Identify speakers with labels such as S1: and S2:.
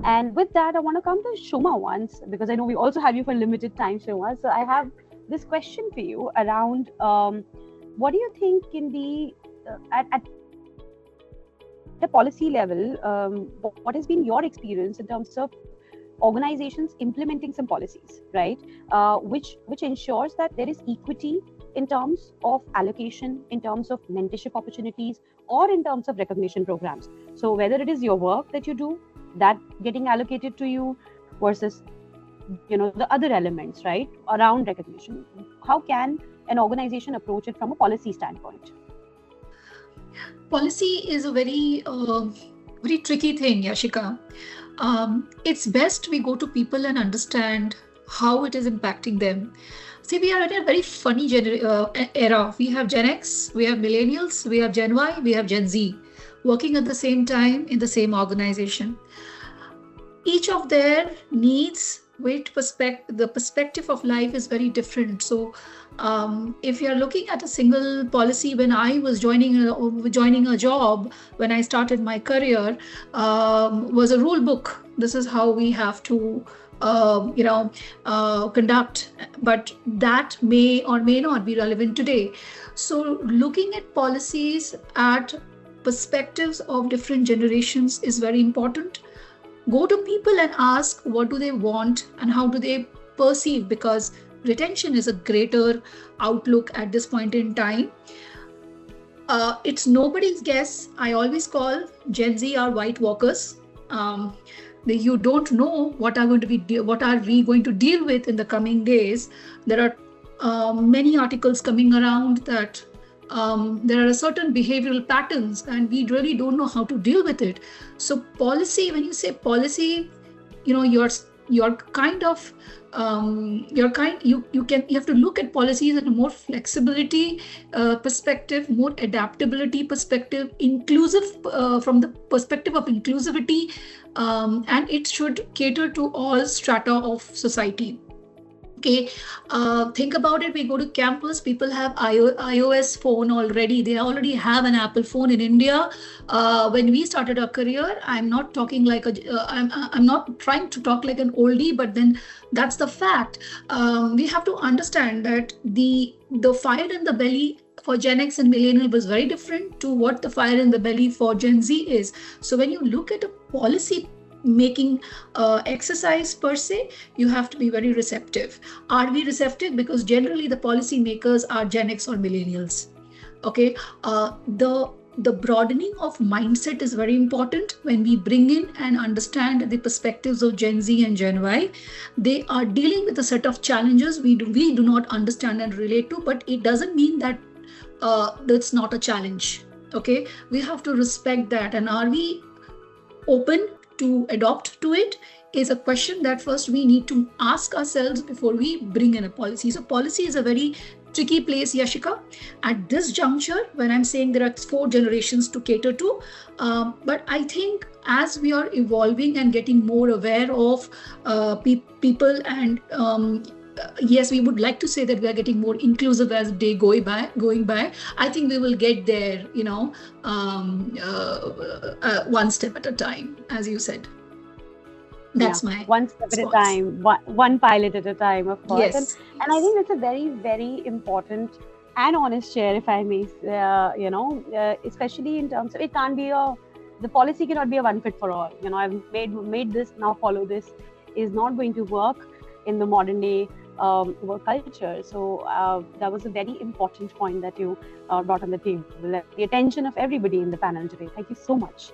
S1: And with that, I want to come to Shoma once, because I know we also have you for limited time, Shoma. So I have this question for you around what do you think can be at the policy level, what has been your experience in terms of organizations implementing some policies, right? Which ensures that there is equity in terms of allocation, in terms of mentorship opportunities, or in terms of recognition programs. So whether it is your work that you do, that getting allocated to you versus the other elements, right, around recognition. How can an organization approach it from a policy standpoint?
S2: Policy is a very tricky thing, Yashika. It's best we go to people and understand how it is impacting them. See, we are in a very funny era. We have Gen X, we have millennials, we have Gen Y, we have Gen Z working at the same time in the same organization. Each of their needs, the perspective of life is very different. So if you're looking at a single policy, when I was joining a job, when I started my career, was a rule book. This is how we have to conduct, but that may or may not be relevant today. So looking at policies at perspectives of different generations is very important. Go to people and ask what do they want and how do they perceive, because retention is a greater outlook at this point in time. It's nobody's guess. I always call Gen Z our white walkers. You don't know what are we going to deal with in the coming days. There are many articles coming around that there are certain behavioral patterns and we really don't know how to deal with it. So policy, when you say policy, you're kind of you have to look at policies in a more flexibility perspective, more adaptability perspective, inclusive from the perspective of inclusivity, and it should cater to all strata of society. Okay, think about it. We go to campus, people have iOS phone already. They already have an Apple phone in India. When we started our career, I'm not talking like I'm not trying to talk like an oldie, but then that's the fact. We have to understand that the fire in the belly for Gen X and millennial was very different to what the fire in the belly for Gen Z is. So when you look at a policy making exercise per se, you have to be very receptive. Are we receptive? Because generally the policy makers are Gen X or millennials. Okay, the broadening of mindset is very important. When we bring in and understand the perspectives of Gen Z and Gen Y, they are dealing with a set of challenges we do not understand and relate to, but it doesn't mean that that's not a challenge. Okay, we have to respect that. And are we open to adopt to it is a question that first we need to ask ourselves before we bring in a policy. So policy is a very tricky place, Yashika, at this juncture when I'm saying there are 4 generations to cater to. But I think as we are evolving and getting more aware of people and yes, we would like to say that we are getting more inclusive as day going by. I think we will get there, one step at a time, as you said. That's my
S1: one step at a time, one pilot at a time, of course.
S2: Yes.
S1: And I think that's a very, very important and honest share, if I may, especially in terms of, it can't be the policy cannot be a one fit for all. I've made this, now follow this, is not going to work in the modern day work culture. So that was a very important point that you brought on the table, the attention of everybody in the panel today. Thank you so much.